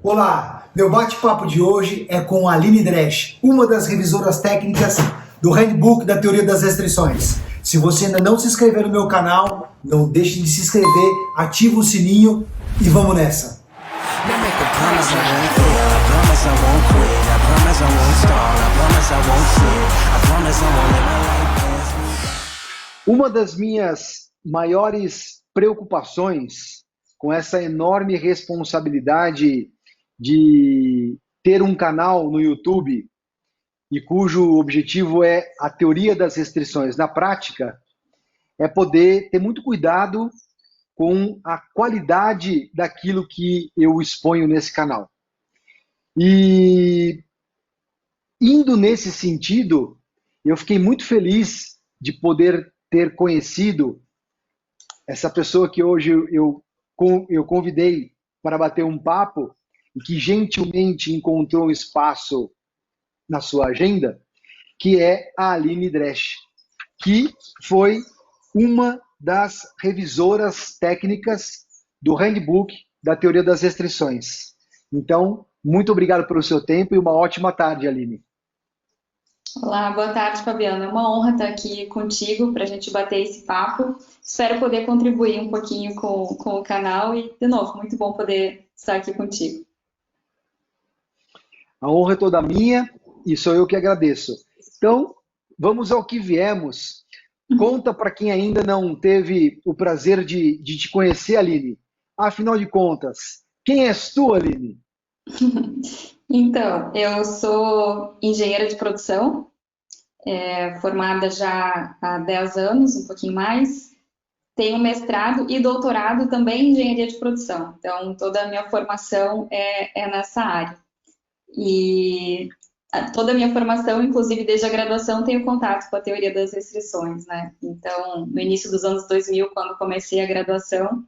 Olá, meu bate-papo de hoje é com a Aline Dresch, uma das revisoras técnicas do Handbook da Teoria das Restrições. Se você ainda não se inscreveu no meu canal, não deixe de se inscrever, ativa o sininho e vamos nessa! Uma das minhas maiores preocupações com essa enorme responsabilidade de ter um canal no YouTube e cujo objetivo é a teoria das restrições na prática, é poder ter muito cuidado com a qualidade daquilo que eu exponho nesse canal. E indo nesse sentido, eu fiquei muito feliz de poder ter conhecido essa pessoa que hoje eu convidei para bater um papo e que gentilmente encontrou um espaço na sua agenda, que é a Aline Dresch, que foi uma das revisoras técnicas do Handbook da Teoria das Restrições. Então, muito obrigado pelo seu tempo e uma ótima tarde, Aline. Olá, boa tarde, Fabiana. É uma honra estar aqui contigo para a gente bater esse papo. Espero poder contribuir um pouquinho com o canal e, de novo, muito bom poder estar aqui contigo. A honra é toda minha e sou eu que agradeço. Então, vamos ao que viemos. Conta para quem ainda não teve o prazer de te conhecer, Aline. Afinal de contas, quem és tu, Aline? Então, eu sou engenheira de produção, formada já há 10 anos, um pouquinho mais. Tenho mestrado e doutorado também em engenharia de produção. Então, toda a minha formação é nessa área. E toda a minha formação, inclusive desde a graduação, tenho contato com a teoria das restrições, né? Então, no início dos anos 2000, quando comecei a graduação,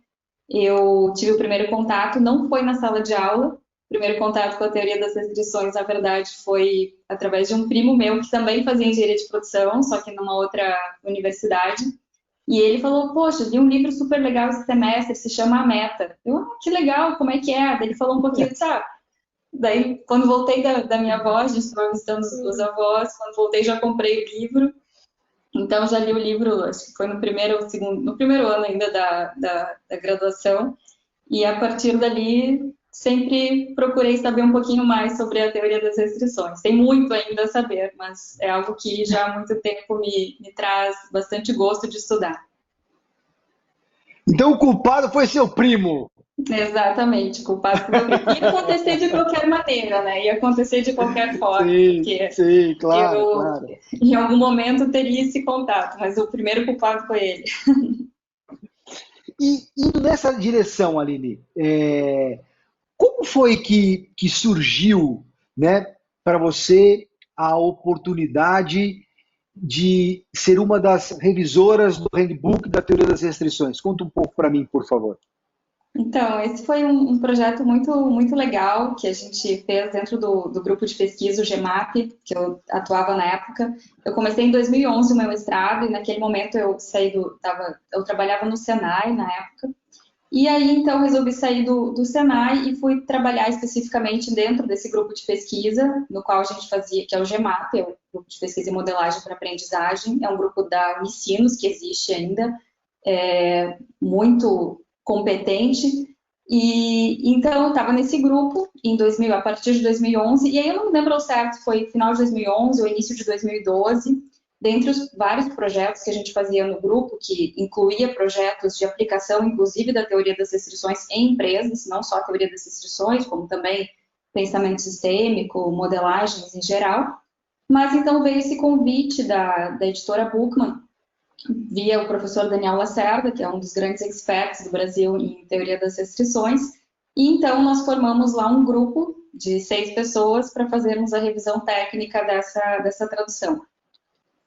eu tive o primeiro contato, não foi na sala de aula. O primeiro contato com a teoria das restrições, na verdade, foi através de um primo meu que também fazia engenharia de produção, só que numa outra universidade. E ele falou, poxa, li um livro super legal esse semestre, se chama A Meta. Eu, que legal, como é que é? Daí ele falou um pouquinho, sabe? Daí, quando voltei da minha avó, a gente estava visitando os avós, quando voltei já comprei o livro. Então, já li o livro, acho que foi no primeiro ou segundo, no primeiro ano ainda da graduação. E a partir dali, sempre procurei saber um pouquinho mais sobre a teoria das restrições. Tem muito ainda a saber, mas é algo que já há muito tempo me traz bastante gosto de estudar. Então o culpado foi seu primo. Exatamente, culpado por meu primo. Ia acontecer de qualquer maneira, né? Ia acontecer de qualquer forma, Sim, porque sim, claro, eu, claro. em algum momento, teria esse contato, mas o primeiro culpado foi ele. E indo nessa direção, Aline, como foi que surgiu, né, para você a oportunidade de ser uma das revisoras do Handbook da Teoria das Restrições? Conta um pouco para mim, por favor. Então, esse foi um projeto muito legal que a gente fez dentro do grupo de pesquisa, o GEMAP, que eu atuava na época. Eu comecei em 2011 o meu mestrado e naquele momento eu eu trabalhava no Senai na época. E aí, então, resolvi sair do Senai e fui trabalhar especificamente dentro desse grupo de pesquisa, no qual a gente fazia, que é o GEMAP, é o Grupo de Pesquisa e Modelagem para Aprendizagem, é um grupo da Unicinos, que existe ainda, muito competente. E então eu estava nesse grupo em 2000, a partir de 2011, e aí eu não me lembro ao certo se foi final de 2011 ou início de 2012, dentre os vários projetos que a gente fazia no grupo, que incluía projetos de aplicação, inclusive da teoria das restrições em empresas, não só a teoria das restrições, como também pensamento sistêmico, modelagens em geral. Mas então veio esse convite da editora Bookman, via o professor Daniel Lacerda, que é um dos grandes experts do Brasil em teoria das restrições, e então nós formamos lá um grupo de 6 pessoas para fazermos a revisão técnica dessa tradução.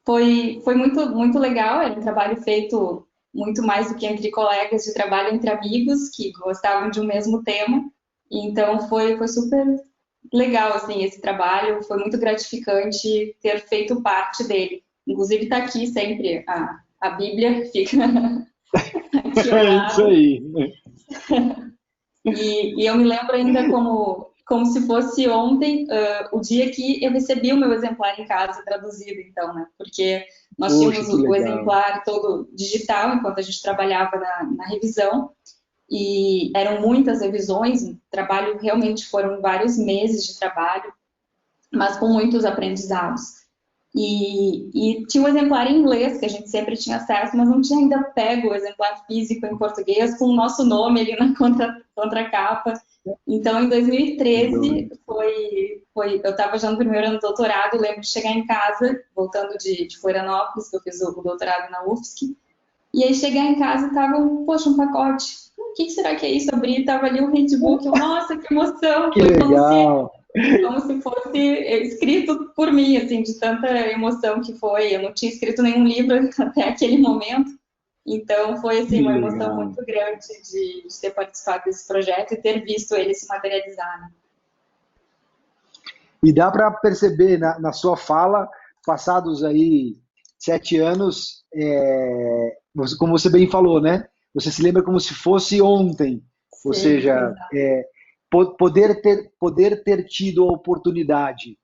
Foi muito legal, era um trabalho feito muito mais do que entre colegas de trabalho, entre amigos que gostavam de um mesmo tema, então foi super legal assim, esse trabalho, foi muito gratificante ter feito parte dele. Inclusive está aqui sempre a Bíblia, fica aqui ao É lado. isso aí. E eu me lembro ainda como como se fosse ontem, o dia que eu recebi o meu exemplar em casa traduzido, então, né? Porque nós Poxa, tínhamos que o legal. exemplar todo digital enquanto a gente trabalhava na revisão, e eram muitas revisões, o trabalho realmente foram vários meses de trabalho, mas com muitos aprendizados. E tinha um exemplar em inglês, que a gente sempre tinha acesso, mas não tinha ainda pego o exemplar físico em português, com o nosso nome ali na contracapa. Então, em Que doido. 2013, eu estava já no primeiro ano do doutorado, lembro de chegar em casa, voltando de Florianópolis, que eu fiz o doutorado na UFSC, e aí chegar em casa estava, poxa, um pacote. O que será que é isso? Abri, estava ali um handbook, nossa, que emoção! Que Foi legal. como se fosse escrito por mim, assim, de tanta emoção que foi. Eu não tinha escrito nenhum livro até aquele momento, então foi assim Que uma emoção legal. muito grande de ter participado desse projeto e ter visto ele se materializar, né? E dá para perceber na sua fala, passados aí 7 anos, como você bem falou, né? Você se lembra como se fosse ontem. Ou Sim, seja, exato. poder ter tido a oportunidade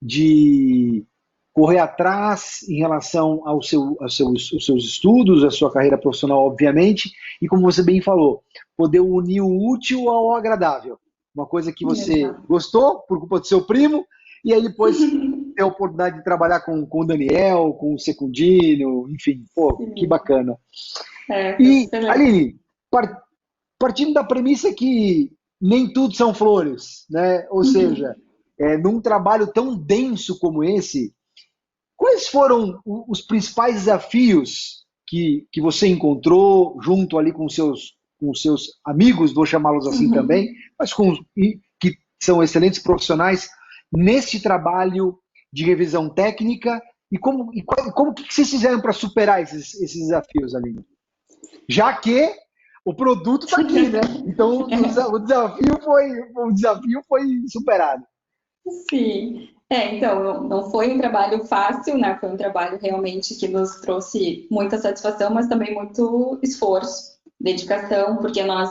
de correr atrás em relação aos seus estudos, à sua carreira profissional, obviamente, e como você bem falou, poder unir o útil ao agradável. Uma coisa que você Exato. gostou por culpa do seu primo, e aí depois ter a oportunidade de trabalhar com o Daniel, com o Secundino, enfim, pô, que Sim. bacana. Foi E, super legal. Aline, partindo da premissa que nem tudo são flores, né? Ou seja, num trabalho tão denso como esse, quais foram os principais desafios que você encontrou junto ali com seus amigos, vou chamá-los assim também, mas que são excelentes profissionais nesse trabalho de revisão técnica como que vocês fizeram para superar esses desafios, Aline? Já que o produto está aqui, né? Então o desafio foi superado. Sim. Então, não foi um trabalho fácil, né? Foi um trabalho realmente que nos trouxe muita satisfação, mas também muito esforço, dedicação, porque nós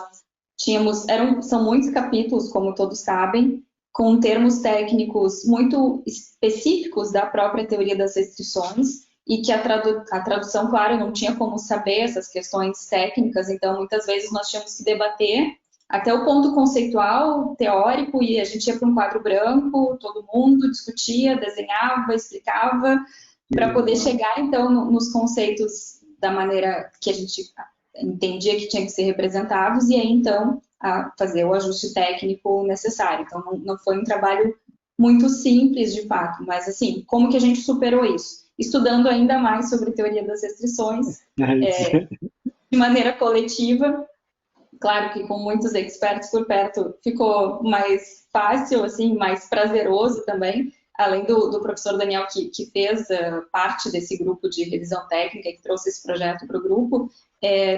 são muitos capítulos, como todos sabem, com termos técnicos muito específicos da própria teoria das restrições, e que a tradução, claro, não tinha como saber essas questões técnicas, então muitas vezes nós tínhamos que debater até o ponto conceitual, teórico, e a gente ia para um quadro branco, todo mundo discutia, desenhava, explicava, Que para poder legal. chegar, então, nos conceitos da maneira que a gente entendia que tinha que ser representados, e aí, então, a fazer o ajuste técnico necessário. Então, não foi um trabalho muito simples, de fato, mas, assim, como que a gente superou isso? Estudando ainda mais sobre teoria das restrições, É isso. de maneira coletiva. Claro que com muitos experts por perto ficou mais fácil, assim, mais prazeroso também, além do professor Daniel, que fez parte desse grupo de revisão técnica, que trouxe esse projeto para o grupo,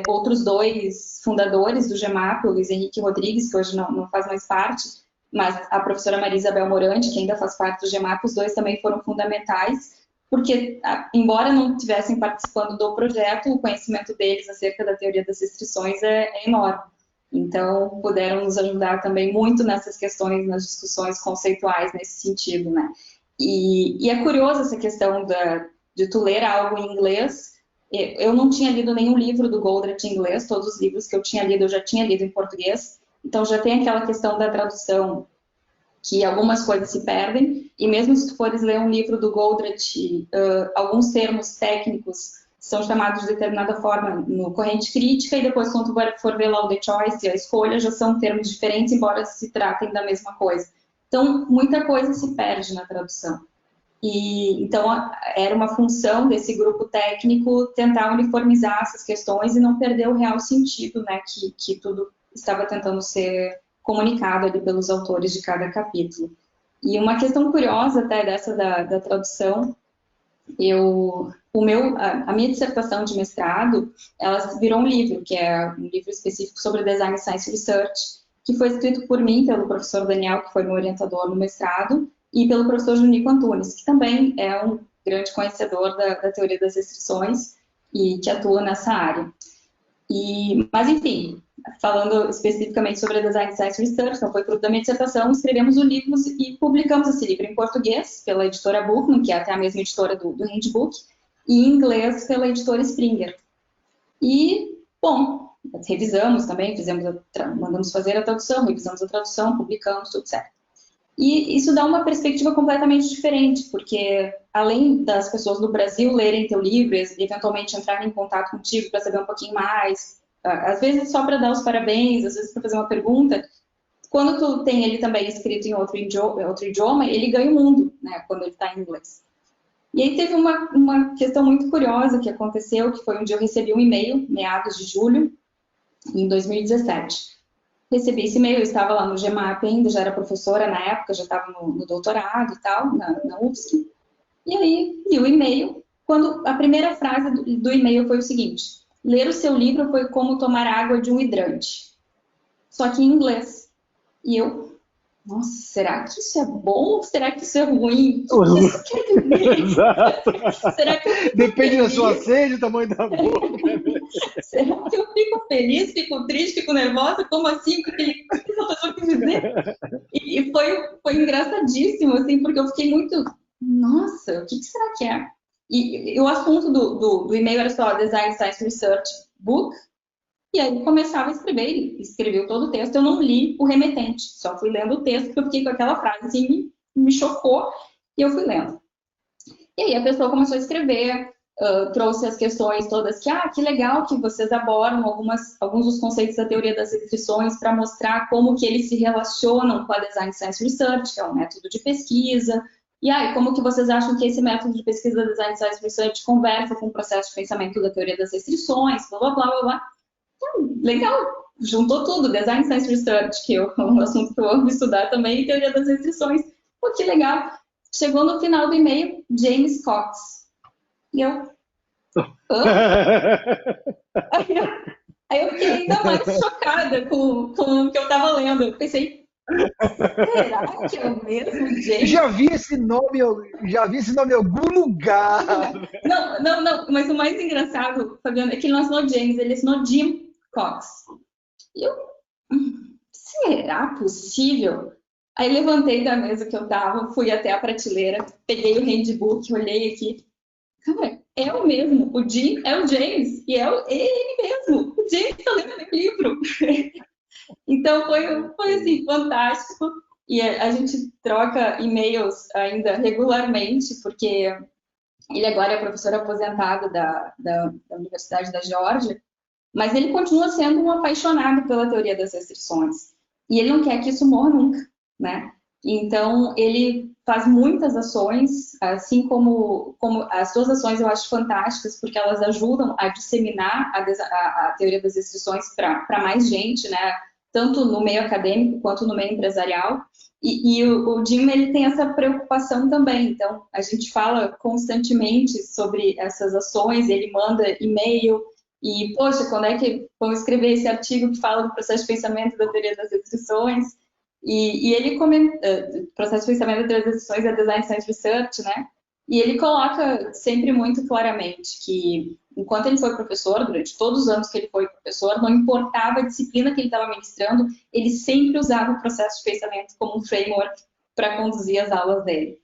outros dois fundadores do GEMAP, o Luiz Henrique Rodrigues, que hoje não faz mais parte, mas a professora Maria Isabel Morante, que ainda faz parte do GEMAP, os dois também foram fundamentais, porque, embora não estivessem participando do projeto, o conhecimento deles acerca da teoria das restrições é enorme. Então, puderam nos ajudar também muito nessas questões, nas discussões conceituais nesse sentido, né? E é curioso essa questão de tu ler algo em inglês. Eu não tinha lido nenhum livro do Goldratt em inglês, todos os livros que eu tinha lido, eu já tinha lido em português. Então, já tem aquela questão da tradução, que algumas coisas se perdem, e mesmo se tu fores ler um livro do Goldratt, alguns termos técnicos são chamados de determinada forma no corrente crítica, e depois quando tu for ver lá o The Choice, a escolha, já são termos diferentes, embora se tratem da mesma coisa. Então, muita coisa se perde na tradução. E então era uma função desse grupo técnico tentar uniformizar essas questões e não perder o real sentido, né, que tudo estava tentando ser comunicado ali pelos autores de cada capítulo. E uma questão curiosa até dessa da tradução, a minha dissertação de mestrado, ela virou um livro, que é um livro específico sobre Design Science Research, que foi escrito por mim, pelo professor Daniel, que foi meu orientador no mestrado, e pelo professor Junico Antunes, que também é um grande conhecedor da teoria das restrições e que atua nessa área. Mas, enfim, falando especificamente sobre a Design Science Research, então foi fruto da minha dissertação, escrevemos o livro e publicamos esse livro em português pela editora Buchmann, que é até a mesma editora do Handbook, e em inglês pela editora Springer. E, bom, revisamos também, mandamos fazer a tradução, revisamos a tradução, publicamos, tudo certo. E isso dá uma perspectiva completamente diferente, porque além das pessoas do Brasil lerem teu livro e eventualmente entrarem em contato contigo para saber um pouquinho mais, às vezes só para dar os parabéns, às vezes para fazer uma pergunta, quando tu tem ele também escrito em outro idioma, ele ganha o mundo, né, quando ele está em inglês. E aí teve uma questão muito curiosa que aconteceu, que foi um dia eu recebi um e-mail, meados de julho, em 2017. Recebi esse e-mail, eu estava lá no GEMAP ainda, já era professora na época, já estava no doutorado e tal, na UFSC. E aí, li o e-mail, quando a primeira frase do e-mail foi o seguinte: ler o seu livro foi como tomar água de um hidrante, só que em inglês. E eu, nossa, será que isso é bom ou será que isso é ruim? O que isso quer dizer? Exato. Será que eu fico Depende feliz? da sua sede, do tamanho da boca. Será que eu fico feliz, fico triste, fico nervosa? Como assim? O que essa pessoa quis dizer? E foi engraçadíssimo, assim, porque eu fiquei muito, nossa, o que será que é? E o assunto do e-mail era só Design Science Research Book, e aí começava a escrever, ele escreveu todo o texto, eu não li o remetente, só fui lendo o texto, porque eu fiquei com aquela frase, assim, me chocou, e eu fui lendo. E aí a pessoa começou a escrever, trouxe as questões todas que legal que vocês abordam alguns dos conceitos da teoria das restrições para mostrar como que eles se relacionam com a Design Science Research, que é um método de pesquisa, e como que vocês acham que esse método de pesquisa da Design Science Research conversa com o processo de pensamento da teoria das restrições, blá, blá, blá, blá, blá. Então, legal, juntou tudo, Design Science Research, que é um assunto que eu amo estudar também, e teoria das restrições. Pô, que legal. Chegou no final do e-mail, James Cox. E eu, Aí eu fiquei ainda mais chocada com o que eu estava lendo. Eu pensei, será que é o mesmo James? Já vi esse nome em algum lugar. Não, mas o mais engraçado, Fabiano, é que ele não assinou James, ele assinou Jim Cox. E eu, será possível? Aí levantei da mesa que eu estava, fui até a prateleira, peguei o handbook, olhei aqui. Cara, é o mesmo. O Jim é o James. E é ele mesmo. O James está lendo meu livro. Então, foi assim, fantástico. E a gente troca e-mails ainda regularmente, porque ele agora é professor aposentado da Universidade da Geórgia, mas ele continua sendo um apaixonado pela teoria das restrições. E ele não quer que isso morra nunca, né? Então, ele faz muitas ações, assim como as suas ações eu acho fantásticas, porque elas ajudam a disseminar a teoria das restrições para mais gente, né? Tanto no meio acadêmico quanto no meio empresarial. E o Jim, ele tem essa preocupação também. Então, a gente fala constantemente sobre essas ações, ele manda e-mail, e, poxa, quando é que vão escrever esse artigo que fala do processo de pensamento da teoria das restrições? E ele comenta, processo de pensamento da teoria das restrições é Design Science Research, né? E ele coloca sempre muito claramente que, enquanto ele foi professor, durante todos os anos que ele foi professor, não importava a disciplina que ele estava ministrando, ele sempre usava o processo de pensamento como um framework para conduzir as aulas dele.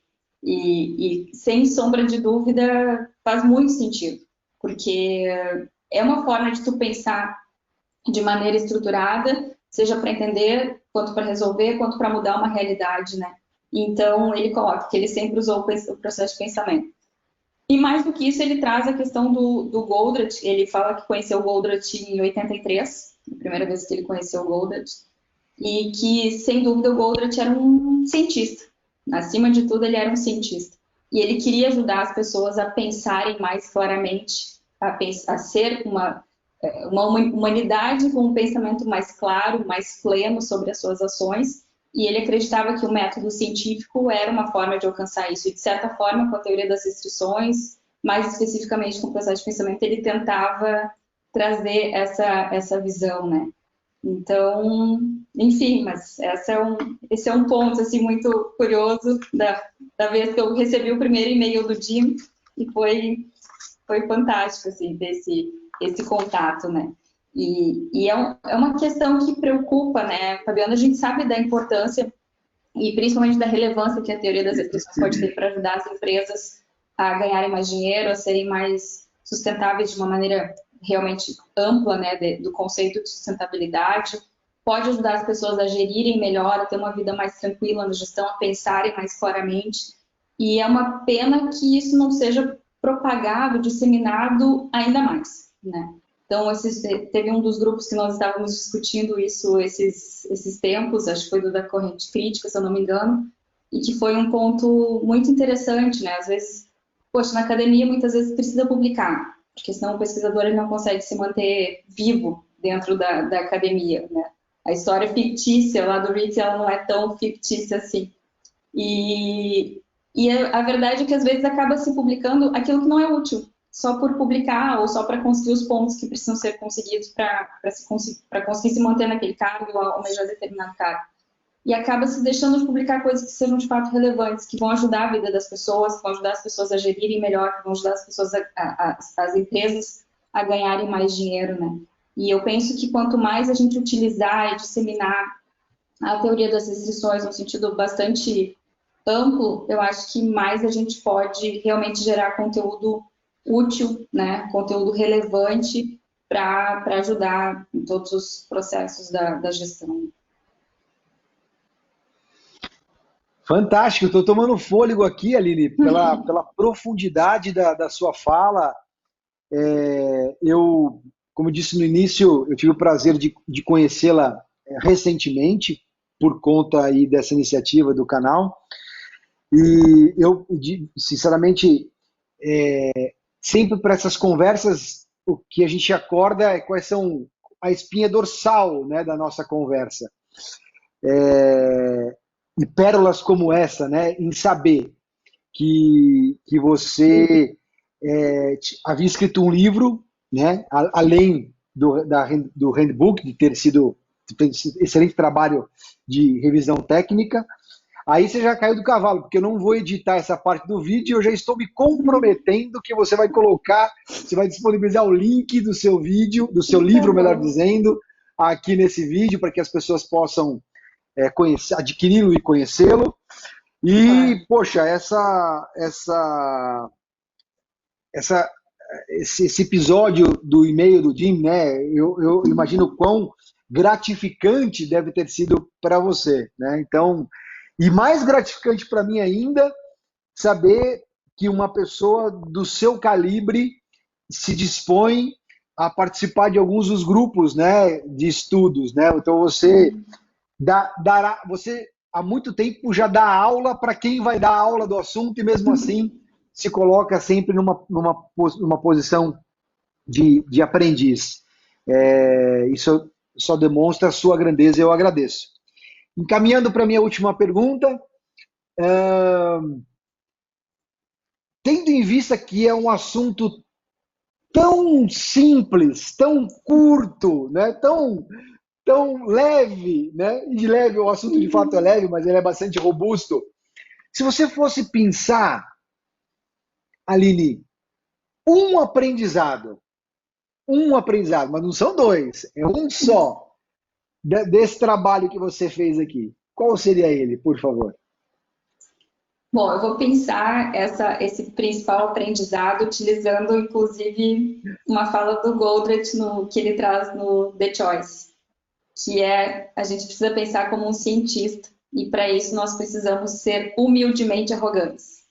E, sem sombra de dúvida, faz muito sentido, porque é uma forma de tu pensar de maneira estruturada, seja para entender, quanto para resolver, quanto para mudar uma realidade, né? Então, ele coloca que ele sempre usou o processo de pensamento. E mais do que isso, ele traz a questão do Goldratt. Ele fala que conheceu o Goldratt em 83, a primeira vez que ele conheceu o Goldratt, e que, sem dúvida, o Goldratt era um cientista. Acima de tudo, ele era um cientista. E ele queria ajudar as pessoas a pensarem mais claramente, a ser uma humanidade com um pensamento mais claro, mais pleno sobre as suas ações, e ele acreditava que o método científico era uma forma de alcançar isso, e de certa forma, com a teoria das restrições, mais especificamente com o processo de pensamento, ele tentava trazer essa visão, né? Então, enfim, mas esse é um ponto, assim, muito curioso da vez que eu recebi o primeiro e-mail do Jim, e foi fantástico, assim, esse contato, né? É uma questão que preocupa, né, Fabiana? A gente sabe da importância e principalmente da relevância que a teoria das restrições pode ter para ajudar as empresas a ganharem mais dinheiro, a serem mais sustentáveis de uma maneira realmente ampla, né, do conceito de sustentabilidade. Pode ajudar as pessoas a gerirem melhor, a ter uma vida mais tranquila na gestão, a pensarem mais claramente. E é uma pena que isso não seja propagado, disseminado ainda mais, né? Então, teve um dos grupos que nós estávamos discutindo isso esses tempos, acho que foi do da corrente crítica, se eu não me engano, e que foi um ponto muito interessante, né? Às vezes, poxa, na academia muitas vezes precisa publicar, porque senão o pesquisador ele não consegue se manter vivo dentro da academia, né? A história fictícia lá do Ritz, ela não é tão fictícia assim. E a verdade é que às vezes acaba se publicando aquilo que não é útil, só por publicar ou só para conseguir os pontos que precisam ser conseguidos para conseguir se manter naquele cargo ou almejar determinado cargo. E acaba se deixando de publicar coisas que sejam de fato relevantes, que vão ajudar a vida das pessoas, que vão ajudar as pessoas a gerirem melhor, que vão ajudar as pessoas, as empresas a ganharem mais dinheiro, né? E eu penso que quanto mais a gente utilizar e disseminar a teoria das restrições no sentido bastante amplo, eu acho que mais a gente pode realmente gerar conteúdo útil, né, conteúdo relevante para ajudar em todos os processos da gestão. Fantástico, estou tomando fôlego aqui, Aline, pela profundidade da sua fala. Eu, como disse no início, eu tive o prazer de conhecê-la recentemente, por conta aí dessa iniciativa do canal. E eu, sinceramente, sempre para essas conversas, o que a gente acorda é quais são a espinha dorsal, né, da nossa conversa. E pérolas como essa, né, em saber que você havia escrito um livro, né, além do handbook, de ter sido excelente trabalho de revisão técnica. Aí você já caiu do cavalo, porque eu não vou editar essa parte do vídeo, eu já estou me comprometendo que você vai colocar, você vai disponibilizar o link do seu vídeo, do seu livro, melhor dizendo, aqui nesse vídeo, para que as pessoas possam adquiri-lo e conhecê-lo. E, poxa, esse episódio do e-mail do Jim, né, eu imagino o quão gratificante deve ter sido para você, né? Então, e mais gratificante para mim ainda, saber que uma pessoa do seu calibre se dispõe a participar de alguns dos grupos, né, de estudos, né? Então você você há muito tempo já dá aula para quem vai dar aula do assunto e mesmo assim se coloca sempre numa posição de aprendiz. Isso só demonstra a sua grandeza e eu agradeço. Encaminhando para a minha última pergunta, tendo em vista que é um assunto tão simples, tão curto, né, tão leve, né? E de leve, o assunto de fato é leve, mas ele é bastante robusto. Se você fosse pensar, Aline, um aprendizado, mas não são dois, é um só, desse trabalho que você fez aqui, qual seria ele, por favor? Bom, eu vou pensar esse principal aprendizado utilizando, inclusive, uma fala do Goldratt que ele traz no The Choice, que é a gente precisa pensar como um cientista e para isso nós precisamos ser humildemente arrogantes.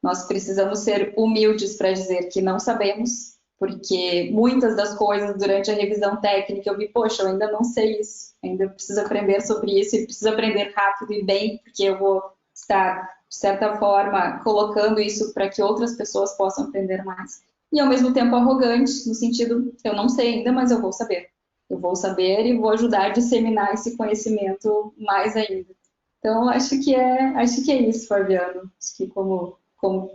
Nós precisamos ser humildes para dizer que não sabemos, porque muitas das coisas durante a revisão técnica eu vi, poxa, eu ainda não sei isso, ainda preciso aprender sobre isso e preciso aprender rápido e bem, porque eu vou estar, de certa forma, colocando isso para que outras pessoas possam aprender mais. E ao mesmo tempo arrogante, no sentido, eu não sei ainda, mas eu vou saber. Eu vou saber e vou ajudar a disseminar esse conhecimento mais ainda. Então, acho que é isso, Fabiano. Acho que como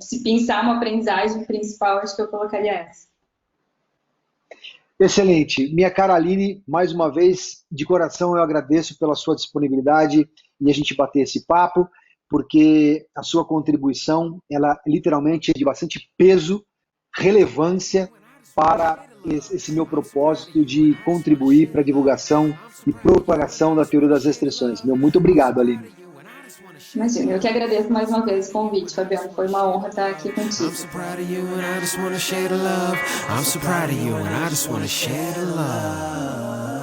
se pensar uma aprendizagem principal, acho que eu colocaria essa. Excelente. Minha cara Aline, mais uma vez, de coração eu agradeço pela sua disponibilidade e a gente bater esse papo, porque a sua contribuição, ela literalmente é de bastante peso, relevância para esse meu propósito de contribuir para a divulgação e propagação da teoria das restrições. Muito obrigado, Aline. Imagina, eu que agradeço mais uma vez o convite, Fabiano. Foi uma honra estar aqui contigo. I'm so proud of you and I just wanna share the love. I'm so proud of you and I just wanna share the love.